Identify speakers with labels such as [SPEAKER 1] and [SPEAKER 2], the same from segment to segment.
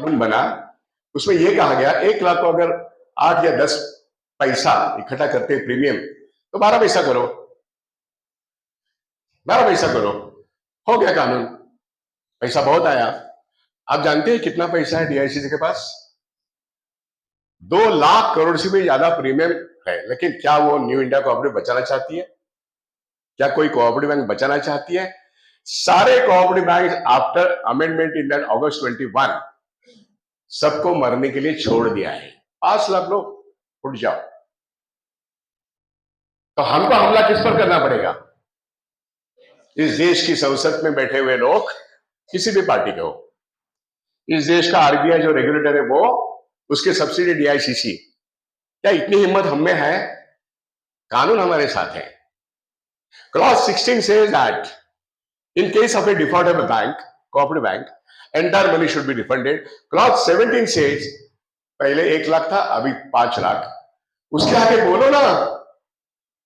[SPEAKER 1] कानून बना, उसमें यह कहा गया 1 लाख को अगर 8 या 10 पैसा इकट्ठा करते हैं प्रीमियम, तो 12 पैसा करो, 12 पैसा करो, हो गया कानून। पैसा बहुत आया। आप जानते हैं कितना पैसा है डीआईसीसी के पास? 2 लाख करोड़ से भी ज्यादा प्रीमियम है। लेकिन क्या वो न्यू इंडिया कोऑपरेटिव बचाना चाहती है? क्या कोई कोऑपरेटिव बैंक बचाना चाहती है? सारे cooperative bank after amendment in August 21 सबको मरने के लिए छोड़ दिया है। 5 लाख लोग उठ जाओ। तो हमको हमला किस पर करना पड़ेगा? इस देश की संसद में बैठे हुए लोग, किसी भी पार्टी के हो, इस देश का आरबीआई जो रेगुलेटर है वो, उसके सब्सिडी डीआईसीसी, क्या इतनी हिम्मत हम में है? कानून हमारे साथ है। Clause 16 says that in case of a default of a bank, cooperative bank, entire money should be refunded. Clause 17 says पहले 1 लाख था, अभी 5 लाख। उसके आगे बोलो ना,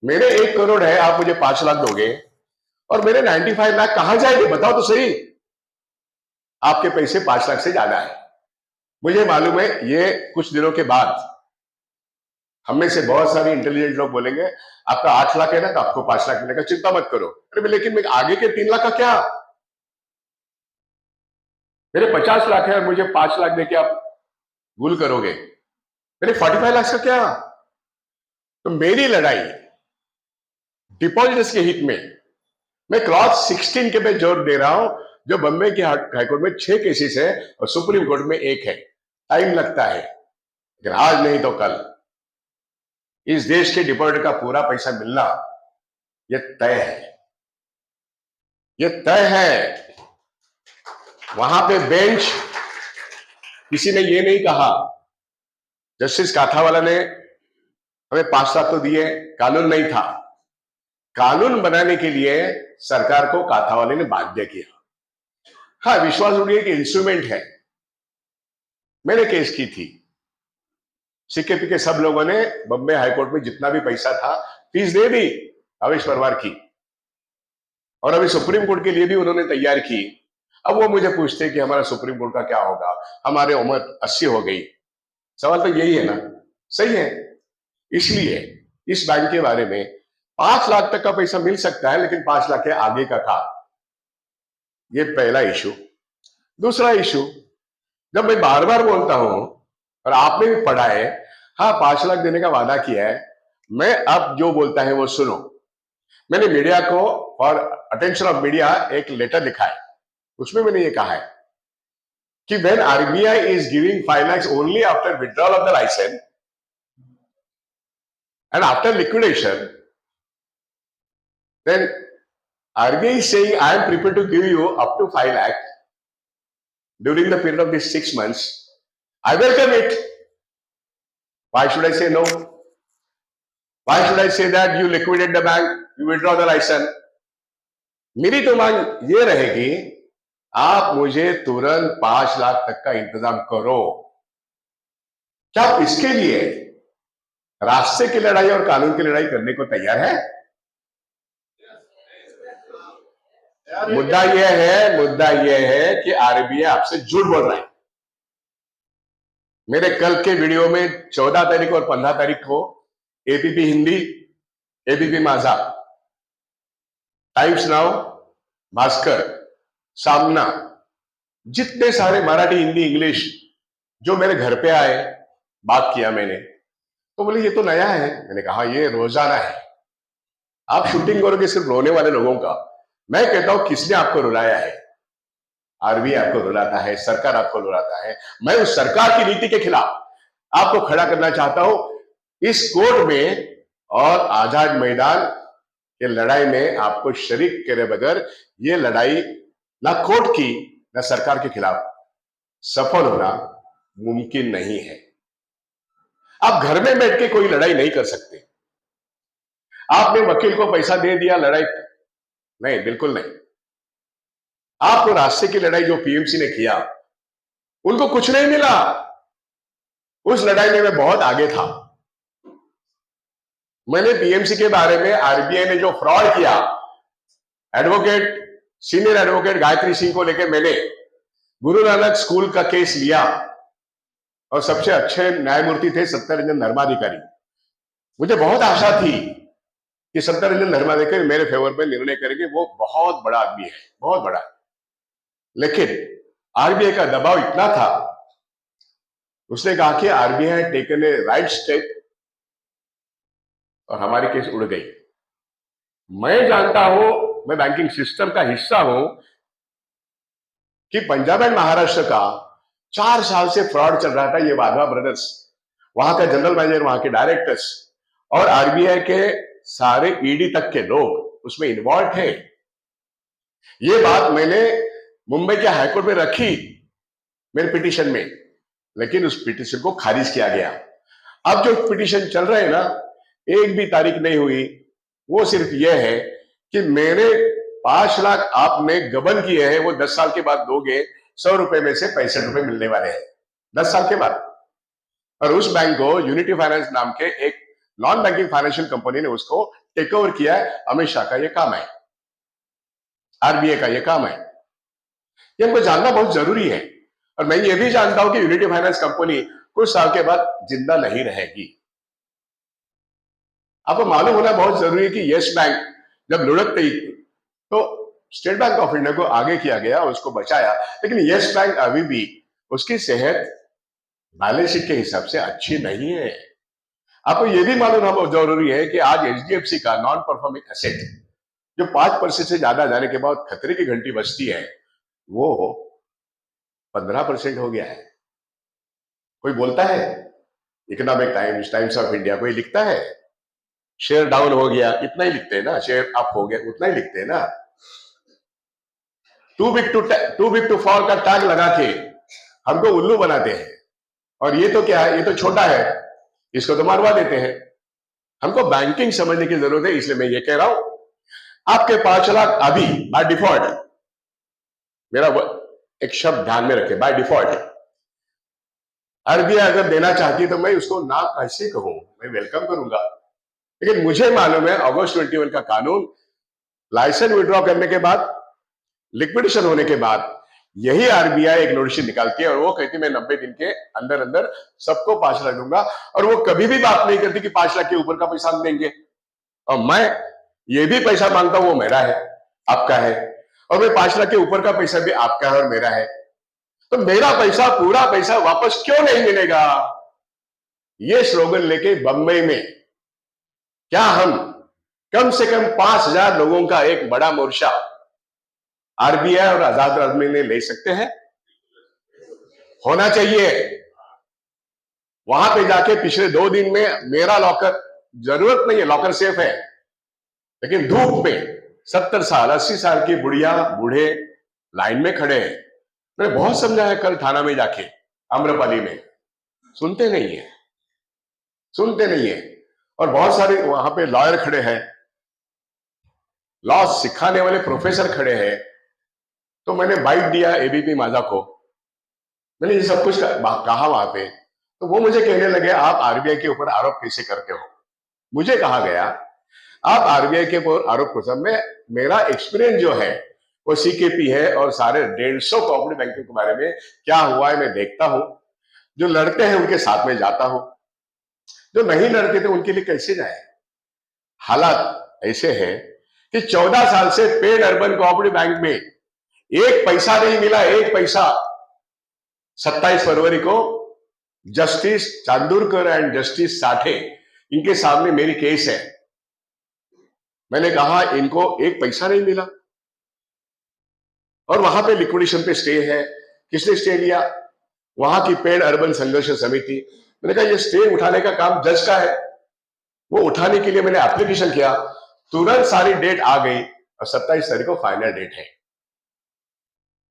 [SPEAKER 1] मेरे 1 करोड़ है, आप मुझे 5 लाख दोगे, और मेरे 95 लाख कहां जाएंगे? बताओ तो सही। आपके पैसे 5 लाख से ज्यादा है। मुझे मालूम है ये कुछ दिनों के बाद हम में से बहुत सारे इंटेलिजेंट लोग बोलेंगे आपका 8 लाख है ना, तो आपको 5 लाख मिलेगा, चिंता मत करो। अरे लेकिन मैं आगे के 3 लाख का क्या? मेरे 50 लाख है और मुझे 5 लाख देके आप भूल करोगे। मेरे 45 लाख का क्या? तो मेरी लड़ाई डिपॉजिटर्स के हित में, मैं क्लॉज 16 के पे जोर दे रहा हूं, जो बम्बई के हाईकोर्ट में 6 केसेस है और सुप्रीम कोर्ट में 1 है। टाइम लगता है, लेकिन आज नहीं तो कल इस देश के डिपॉजिटर का पूरा पैसा मिलना यह तय है, यह तय है। वहां पे बेंच, किसी ने ये नहीं कहा, जस्टिस काथावाला ने हमें 5 लाख तो दिए, कानून नहीं था। कानून बनाने के लिए सरकार को काथावाले ने बाध्य किया। हाँ, विश्वास उठिए कि इंस्ट्रूमेंट है। मैंने केस की थी, सिक्के पिके सब लोगों ने बम्बई हाईकोर्ट में जितना भी पैसा था फीस दे दी अवेश परमार की, और अभी सुप्रीम कोर्ट के लिए भी उन्होंने तैयार की। अब वो मुझे पूछते कि हमारा सुप्रीम कोर्ट का क्या होगा, हमारे उम्र 80 हो गई। सवाल तो यही है ना, सही है। इसलिए इस बैंक के बारे में 5 लाख तक का पैसा मिल सकता है, लेकिन 5 लाख के आगे का था। ये पहला इशू। दूसरा इशू, जब मैं बार बार बोलता हूं और आपने भी पढ़ा है, हाँ 5 लाख देने का वादा किया है, मैं अब जो बोलता है वो सुनो। मैंने मीडिया को, फॉर अटेंशन ऑफ मीडिया, एक लेटर लिखा है, उसमें मैंने ये कहा है कि when RBI is giving 5 lakhs only after withdrawal of the license and after liquidation, then RBI is saying I am prepared to give you up to 5 lakh during the period of these 6 months. I welcome it. Why should I say no? Why should I say that you liquidate the bank, you withdraw the license? मेरी तो मांग ये रहेगी, आप मुझे तुरंत 5 लाख तक का इंतजाम करो। क्या आप इसके लिए रास्ते की लड़ाई और कानून की लड़ाई करने को तैयार है? मुद्दा यह है कि आरबीआई आपसे झूठ बोल रहा है। मेरे कल के वीडियो में 14 तारीख और 15 तारीख को एबीपी हिंदी, एबीपी माझा, टाइम्स नाउ, भास्कर, सामना, जितने सारे मराठी, हिंदी, इंग्लिश जो मेरे घर पे आए, बात किया मैंने, तो बोले ये तो नया है। मैंने कहा ये रोजाना है। आप शूटिंग करोगे सिर्फ रोने वाले लोगों का। मैं कहता हूं किसने आपको रुलाया है? आरबीआई आपको रुलाता है, सरकार आपको रुलाता है। मैं उस सरकार की नीति के खिलाफ आपको खड़ा करना चाहता हूं इस कोर्ट में, और आजाद मैदान के लड़ाई में आपको शरीक करे बगैर ये लड़ाई ना कोर्ट की ना सरकार के खिलाफ सफल होना मुमकिन नहीं है। आप घर में बैठ के कोई लड़ाई नहीं कर सकते। आपने वकील को पैसा दे दिया, लड़ाई नहीं, बिल्कुल नहीं। आपको रास्ते की लड़ाई जो पीएमसी ने किया, उनको कुछ नहीं मिला। उस लड़ाई में मैं बहुत आगे था। मैंने पीएमसी के बारे में, आरबीआई ने जो फ्रॉड किया, advocate, senior advocate Gayatri Singh को लेकर मैंने गुरु नानक स्कूल का केस लिया और सबसे अच्छे न्यायमूर्ति थे सत्यरंजन धर्माधिकारी। मुझे बहुत आशा थी कि सत्यरंजन धर्माधिकारी मेरे फेवर में निर्णय करेंगे, वो बहुत बड़ा आदमी है, बहुत बड़ा। लेकिन आरबीआई का दबाव इतना था, उसने कहा कि RBI taken a right step और हमारी केस उड़ गई। मैं जानता हूं, मैं बैंकिंग सिस्टम का हिस्सा हूं कि पंजाब एंड महाराष्ट्र का 4 साल से फ्रॉड चल रहा था। ये वाधवा ब्रदर्स, वहां का जनरल मैनेजर, वहां के डायरेक्टर्स और आरबीआई के सारे ईडी तक के लोग उसमें इन्वॉल्व थे। ये बात मैंने मुंबई के हाईकोर्ट में रखी मेरे पिटीशन में, लेकिन उस पिटीशन को खारिज किया गया। अब जो पिटीशन चल रहे हैं ना, एक भी तारीख नहीं हुई। वो सिर्फ यह है कि मेरे 5 लाख आपने गबन किए हैं, वो 10 साल के बाद दोगे। 100 रुपए में से 65 रुपए मिलने वाले हैं 10 साल के बाद। और उस बैंक को यूनिटी फाइनेंस नाम के एक नॉन बैंकिंग फाइनेंशियल कंपनी ने उसको टेक ओवर किया है। अमित शाह का यह काम है, आरबीआई का यह काम है। ये हमको जानना बहुत जरूरी है। और मैं ये भी जानता हूं कि यूनिटी फाइनेंस कंपनी कुछ साल के बाद जिंदा नहीं रहेगी। आपको मालूम होना बहुत जरूरी है कि यस बैंक जब लुढ़क गई तो स्टेट बैंक ऑफ इंडिया को आगे किया गया, उसको बचाया। लेकिन यस बैंक अभी भी उसकी सेहत बैलेंस शीट के हिसाब से अच्छी नहीं है। आपको यह भी मालूम होना बहुत जरूरी है कि आज एचडीएफसी का नॉन परफॉर्मिंग एसेट जो 5% से ज्यादा जाने के बाद खतरे की घंटी बजती है, वो 15% हो गया है। कोई बोलता है economic times, times of India, कोई लिखता है शेयर डाउन हो गया, इतना ही लिखते हैं ना। शेयर अप हो गया, उतना ही लिखते हैं ना। टू बिग टू फॉल का टैग लगा के हमको उल्लू बनाते हैं। और ये तो क्या है, ये तो छोटा है, इसको तो मारवा देते हैं। हमको बैंकिंग समझने की जरूरत है। इसलिए मैं ये कह रहा हूं, आपके 5 लाख अभी बाय डिफॉल्ट, मेरा एक शब्द ध्यान में रखें, बाय डिफॉल्ट आरबीआई अगर देना चाहती तो मैं उसको ना कैसे कहूं, मैं वेलकम करूंगा। लेकिन मुझे मालूम है अगस्त 21 का कानून, लाइसेंस विड्रॉ करने के बाद, लिक्विडेशन होने के बाद यही आरबीआई एक नोटिस निकालती है और वो कहती है मैं 90 दिन के अंदर अंदर सबको 5 लाख दूंगा। और वो कभी भी बात नहीं करती कि 5 लाख के ऊपर का पैसा हम देंगे। और मैं ये भी पैसा मांगता हूं, वो मेरा है, आपका है। और मैं 5 लाख के ऊपर का पैसा भी आपका है और मेरा है। तो मेरा पैसा, पूरा पैसा वापस क्यों नहीं मिलेगा? ये स्लोगन लेके बंबई में क्या हम कम से कम 5,000 लोगों का एक बड़ा मोर्चा आरबीआई और आजाद आदमी ने ले सकते हैं? होना चाहिए। वहां पे जाके पिछले 2 दिन में मेरा लॉकर, जरूरत नहीं है, लॉकर सेफ है, लेकिन धूप में 70 साल 80 साल की बुढ़िया बूढ़े लाइन में खड़े हैं। मैंने बहुत समझाया कल थाना में जाके, आम्रपाली में, सुनते नहीं है, सुनते नहीं है। और बहुत सारे वहां पे लॉयर खड़े हैं, लॉ सिखाने वाले प्रोफेसर खड़े हैं। तो मैंने बाइट दिया एबीपी माझा को, मैंने ये सब कुछ कहा वहां पे। तो वो मुझे कहने लगे आप आरबीआई के ऊपर आरोप कैसे करते हो? मुझे कहा गया आप आरबीआई के ऊपर आरोप कर, मैं, मेरा एक्सपीरियंस जो है वो सीकेपी है और सारे 150 कोऑपरेटिव बैंकों के बारे में क्या हुआ है मैं देखता हूं। जो लड़ते हैं उनके साथ में जाता हूं, जो नहीं लड़ते थे उनके लिए कैसे जाए। हालात ऐसे है कि 14 साल से पेड अर्बन कोऑपरेटिव बैंक में एक पैसा नहीं मिला, एक पैसा। 27 फरवरी को justice Chandurkar and justice Sathe, इनके सामने मेरी केस है। मैंने कहा इनको एक पैसा नहीं मिला और वहां पे लिक्विडेशन पे स्टे है। किसने स्टे लिया? वहां की पेड अर्बन संघर्ष समिति। मैंने कहा ये स्टे उठाने का काम जज का है। वो उठाने के लिए मैंने एप्लीकेशन किया, तुरंत सारी डेट आ गई और 27 तारीख को फाइनल डेट है।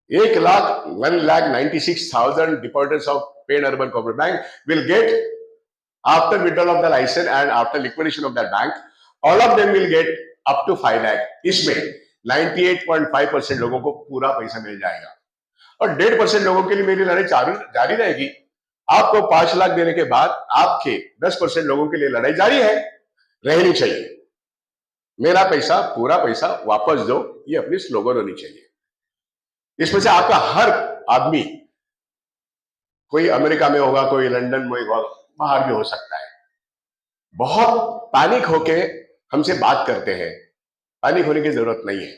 [SPEAKER 1] 1,96,000 depositors of paid urban cooperative bank will get, after withdrawal of the license and after liquidation of that bank, all of them will get up to 5 lakh। इसमें 98.5% लोगों को पूरा पैसा मिल जाएगा और 1.5% लोगों के लिए मेरी लड़ाई जारी रहेगी। आपको 5 लाख देने के बाद आपके 10% लोगों के लिए लड़ाई जारी है, रहनी चाहिए। मेरा पैसा, पूरा पैसा वापस दो, ये अपनी स्लोगन होनी चाहिए। इसमें से आपका हर आदमी, कोई अमेरिका में होगा, कोई लंदन में होगा, बाहर भी हो सकता है, बहुत पैनिक होके हमसे बात करते हैं। पैनिक होने की जरूरत नहीं है।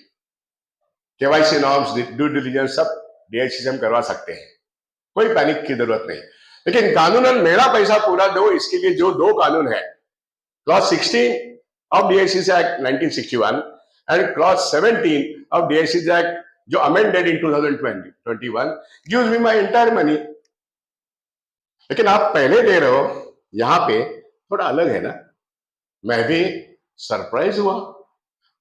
[SPEAKER 1] केवाईसी नॉर्म्स, ड्यू डिलिजेंस सब डीआईसी से हम करवा सकते हैं, कोई पैनिक की जरूरत नहीं। लेकिन कानूनन मेरा पैसा पूरा दो, इसके लिए जो दो कानून है, clause 16 of DIC act 1961 and clause 17 of DIC act जो amended in 2021 gives me my entire money. लेकिन आप पहले दे रहे हो, यहां पे थोड़ा अलग है ना। मैं भी सरप्राइज हुआ।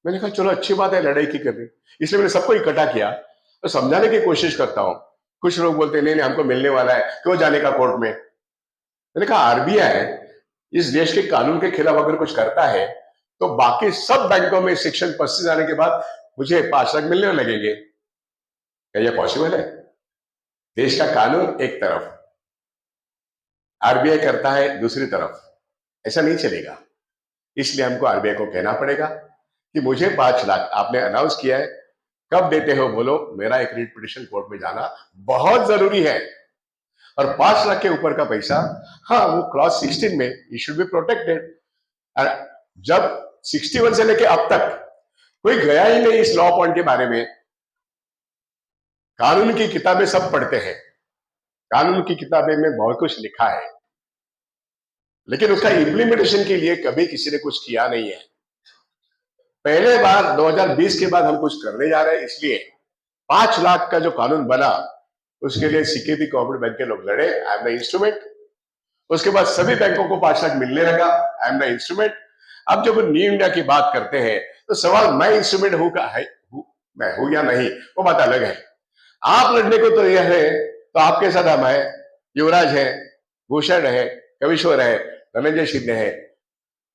[SPEAKER 1] मैंने कहा चलो अच्छी बात है, लड़ाई की करनी, इसलिए मैंने सबको इकट्ठा किया तो समझाने की कोशिश करता हूं। कुछ लोग बोलते हैं नहीं नहीं हमको मिलने वाला है, क्यों जाने का कोर्ट में। मैंने कहा आरबीआई इस देश के कानून के खिलाफ अगर कुछ करता है तो बाकी सब बैंकों में सेक्शन 25 आने के बाद मुझे 5 लाख मिलने लगेंगे। क्या यह पॉसिबल है? देश का कानून एक तरफ, आरबीआई करता है दूसरी तरफ, ऐसा नहीं चलेगा। इसलिए हमको आरबीआई को कहना पड़ेगा कि मुझे 5 लाख आपने अनाउंस किया है, कब देते हो बोलो, मेरा एक रिट पिटीशन कोर्ट में जाना बहुत जरूरी है। और 5 लाख के ऊपर का पैसा, हाँ वो क्लॉज 16 में यू शुड बी प्रोटेक्टेड। जब 61 से लेके अब तक कोई गया ही नहीं इस लॉ पॉइंट के बारे में। कानून की किताबें सब पढ़ते हैं, कानून की किताबें में बहुत कुछ लिखा है, लेकिन उसका इम्प्लीमेंटेशन के लिए कभी किसी ने कुछ किया नहीं है। पहले बार 2020 के बाद हम कुछ करने जा रहे हैं, इसलिए 5 लाख का जो कानून बना उसके लिए सीकेपी कोऑपरेटिव बैंक के लोग लड़े, आई एम द इंस्ट्रूमेंट। उसके बाद सभी बैंकों को 5 लाख मिलने लगा, आई एम द इंस्ट्रूमेंट। अब जब न्यू इंडिया की बात करते हैं तो सवाल मैं इंस्ट्रूमेंट हूं का है, मैं हूं या नहीं वो बात अलग है। आप लड़ने को तो यह है, तो आपके साथ हम है, युवराज है, भूषण है, कविश्वर है, धनंजय शिंदे है,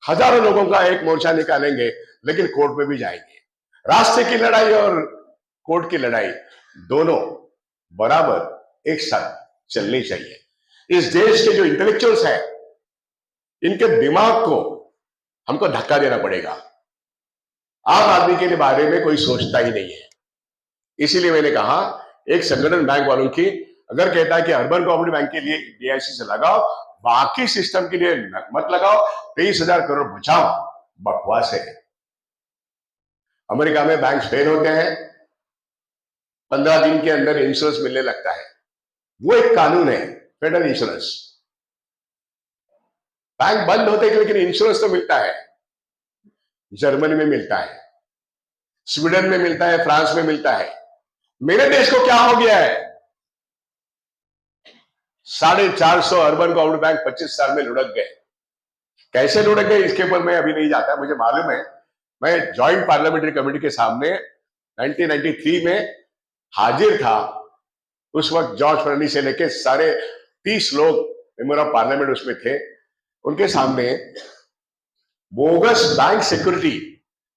[SPEAKER 1] हजारों लोगों का एक मोर्चा निकालेंगे, लेकिन कोर्ट में भी जाएंगे। रास्ते की लड़ाई और कोर्ट की लड़ाई दोनों बराबर एक साथ चलनी चाहिए। इस देश के जो इंटेलेक्चुअल्स हैं, इनके दिमाग को हमको धक्का देना पड़ेगा। आम आदमी के बारे में कोई सोचता ही नहीं है। इसीलिए मैंने कहा एक संगठन बैंक वालों की अगर कहता है कि अर्बन कोऑपरेटिव बैंक के लिए डीआईसी से लगाओ, बाकी सिस्टम के लिए मत लगाओ, 23,000 करोड़ बचाओ, बकवास है। अमेरिका में बैंक फेल होते हैं, 15 दिन के अंदर इंश्योरेंस मिलने लगता है, वो एक कानून है, फेडरल इंश्योरेंस। बैंक बंद होते हैं लेकिन इंश्योरेंस तो मिलता है। जर्मनी में मिलता है, स्वीडन में मिलता है, फ्रांस में मिलता है। मेरे देश को क्या हो गया है? 450 अर्बन कोऑपरेटिव बैंक 25 साल में लुढ़क गए। कैसे लुढ़क गए इसके ऊपर मैं अभी नहीं जाता, मुझे मालूम है। मैं ज्वाइंट पार्लियामेंट्री कमेटी के सामने 1993 में हाजिर था। उस वक्त जॉर्ज फर्नांडिस से लेके सारे 30 लोग मेंबर ऑफ पार्लियामेंट उसमें थे। उनके सामने बोगस बैंक सिक्योरिटी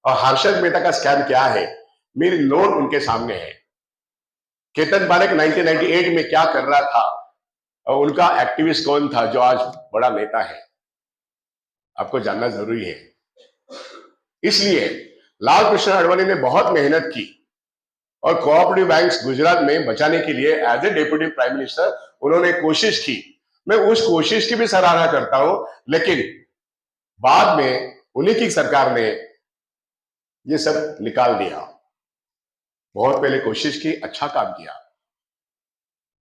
[SPEAKER 1] और हर्षद मेहता का स्कैम क्या है, मेरी नोट उनके सामने है। केतन पारेख 1998 में क्या कर रहा था और उनका एक्टिविस्ट कौन था जो आज बड़ा नेता है, आपको जानना जरूरी है। इसलिए लाल कृष्ण आडवाणी ने बहुत मेहनत की और कोऑपरेटिव बैंक्स गुजरात में बचाने के लिए as a deputy prime minister उन्होंने कोशिश की। मैं उस कोशिश की भी सराहना करता हूं, लेकिन बाद में उन्हीं की सरकार ने ये सब निकाल दिया। बहुत पहले कोशिश की, अच्छा काम किया,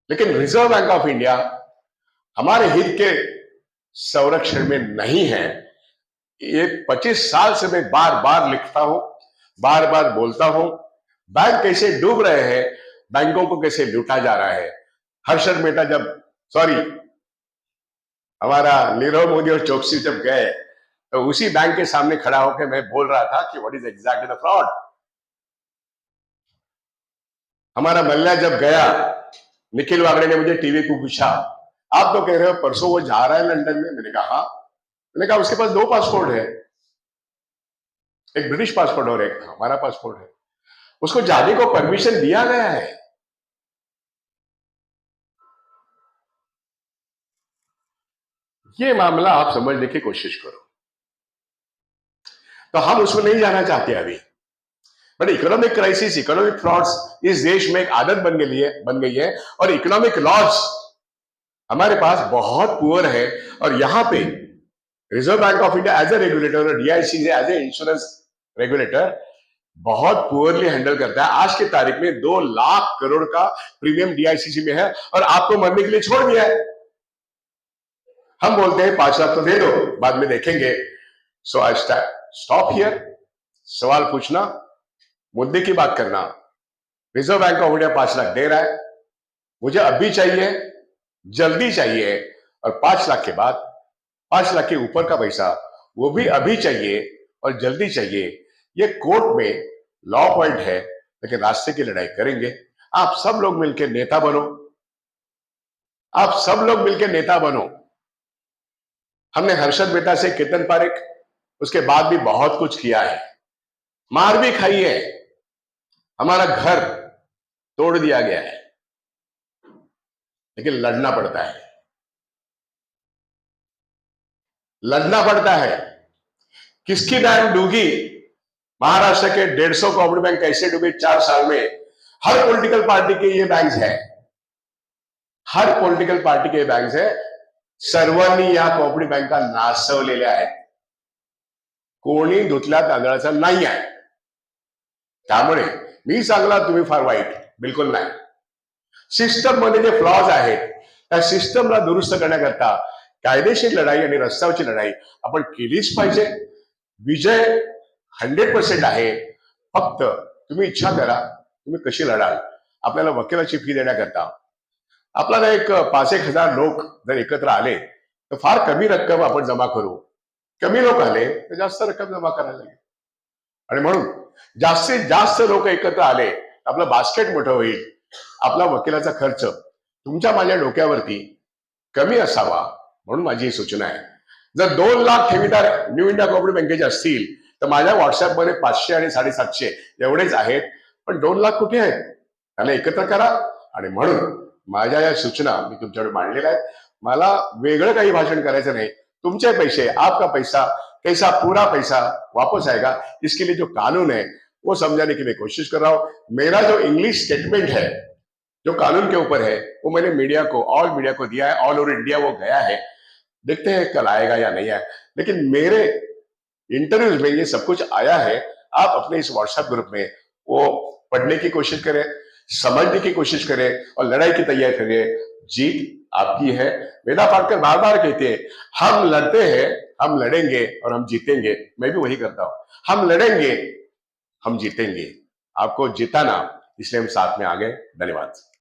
[SPEAKER 1] लेकिन रिजर्व बैंक ऑफ इंडिया हमारे हित के संरक्षण में नहीं है। ये 25 साल से मैं बार बार लिखता हूं, बार बार बोलता हूं, बैंक कैसे डूब रहे हैं, बैंकों को कैसे लूटा जा रहा है। हर्षद मेहता जब हमारा नीरव मोदी और चौकसी जब गए तो उसी बैंक के सामने खड़ा होकर मैं बोल रहा था कि what is exactly the fraud. हमारा मल्ला जब गया, निखिल वागड़े ने मुझे टीवी को पूछा, आप तो कह रहे हो परसों वो जा रहा है लंदन में। मैंने कहा हाँ। मैंने कहा उसके पास 2 पासपोर्ट है, एक ब्रिटिश पासपोर्ट और एक हमारा पासपोर्ट है, उसको जाने को परमिशन दिया गया है। ये मामला आप समझने की कोशिश करो। तो हम उसमें नहीं जाना चाहते अभी। But economic crisis, economic frauds इस देश में एक आदत बन गई है और इकोनॉमिक लॉज हमारे पास बहुत पुअर है। और यहां पे reserve bank of India as a regulator और DIC as a insurance regulator बहुत पुअरली हैंडल करता है। आज की तारीख में 2 लाख करोड़ का प्रीमियम डीआईसीसी में है और आपको मरने के लिए छोड़ दिया है। हम बोलते हैं 5 लाख तो दे दो, बाद में देखेंगे। So I stop here. सवाल पूछना, मुद्दे की बात करना। Reserve bank of India 5 lakh दे रहा है, मुझे अभी चाहिए, जल्दी चाहिए, और 5 लाख के बाद 5 लाख के ऊपर का पैसा वो भी अभी चाहिए और जल्दी चाहिए। ये कोर्ट में लॉ पॉइंट है, लेकिन रास्ते की लड़ाई करेंगे। आप सब लोग मिलकर नेता बनो, आप सब लोग मिलकर नेता बनो। हमने हर्षद मेहता से केतन पारेख, उसके बाद भी बहुत कुछ किया है, मार भी खाई है, हमारा घर तोड़ दिया गया है, लेकिन लड़ना पड़ता है, लड़ना पड़ता है। किसकी बैंक डूबी? महाराष्ट्र के 150 कोऑपरेटिव बैंक कैसे डूबे 4 साल में? हर पॉलिटिकल पार्टी के ये बैंक है, हर पॉलिटिकल पार्टी के बैंक है। सर्वांनी या कोऑपरेटिव बँका नासवलेल्या आहेत, कोणी धुतल्या तांदळाचा नाही आहे। त्यामुळे मी सांगला तुम्ही फार वाईट बिलकुल नाही। सिस्टम मध्ये जे फ्लॉज आहेत त्या सिस्टमला दुरुस्त करण्याकरता कायदेशीर लढाई आणि रस्त्यावरची लढाई आपण केलीच पाहिजे। विजय 100% आहे, फक्त तुम्ही इच्छा करा, तुम्ही कशी लढाल। आपल्याला वकिलाची फी देण्याकरता आपल्याला एक 5-1 हजार लोक जर एकत्र आले तर फार कमी रक्कम आपण जमा करू, कमी लोक आले तर जास्त रक्कम जमा करायला लागेल। आणि म्हणून जास्तीत जास्त लोक एकत्र आले, आपलं बास्केट मोठं होईल, आपला वकिलाचा खर्च तुमच्या माझ्या डोक्यावरती कमी असावा, म्हणून माझी सूचना आहे। जर 2 लाख ठेवीदार न्यू इंडिया कोऑपरेटिव्ह बँकेचे असतील तर माझ्या व्हॉट्सअपमध्ये 500 आणि 750 एवढेच आहेत, पण 2 लाख कुठे आहेत? त्याला एकत्र करा। आणि म्हणून माझ्या या सूचना मी तुमच्याकडे मांडलेल्या आहेत। मला वेगळं काही भाषण करायचं नाही। तुमचे पैसे, आपका पैसा कैसा पूरा पैसा वापस आएगा, इसके लिए जो कानून है वो समझाने की मैं कोशिश कर रहा हूं। मेरा जो इंग्लिश स्टेटमेंट है जो कानून के ऊपर है वो मैंने मीडिया को, ऑल मीडिया को दिया है, ऑल ओवर इंडिया वो गया है। देखते हैं कल आएगा या नहीं आएगा, लेकिन मेरे इंटरव्यूज में ये सब कुछ आया है। आप अपने इस व्हाट्सएप ग्रुप में वो पढ़ने की कोशिश करें, समझने की कोशिश करें और लड़ाई की तैयारी करें। जीत आपकी है। वेदा पाटकर बार बार कहते हैं हम लड़ते हैं, हम लड़ेंगे और हम जीतेंगे। मैं भी वही करता हूं, हम लड़ेंगे, हम जीतेंगे। आपको जिताना, इसलिए हम साथ में आ गए। धन्यवाद।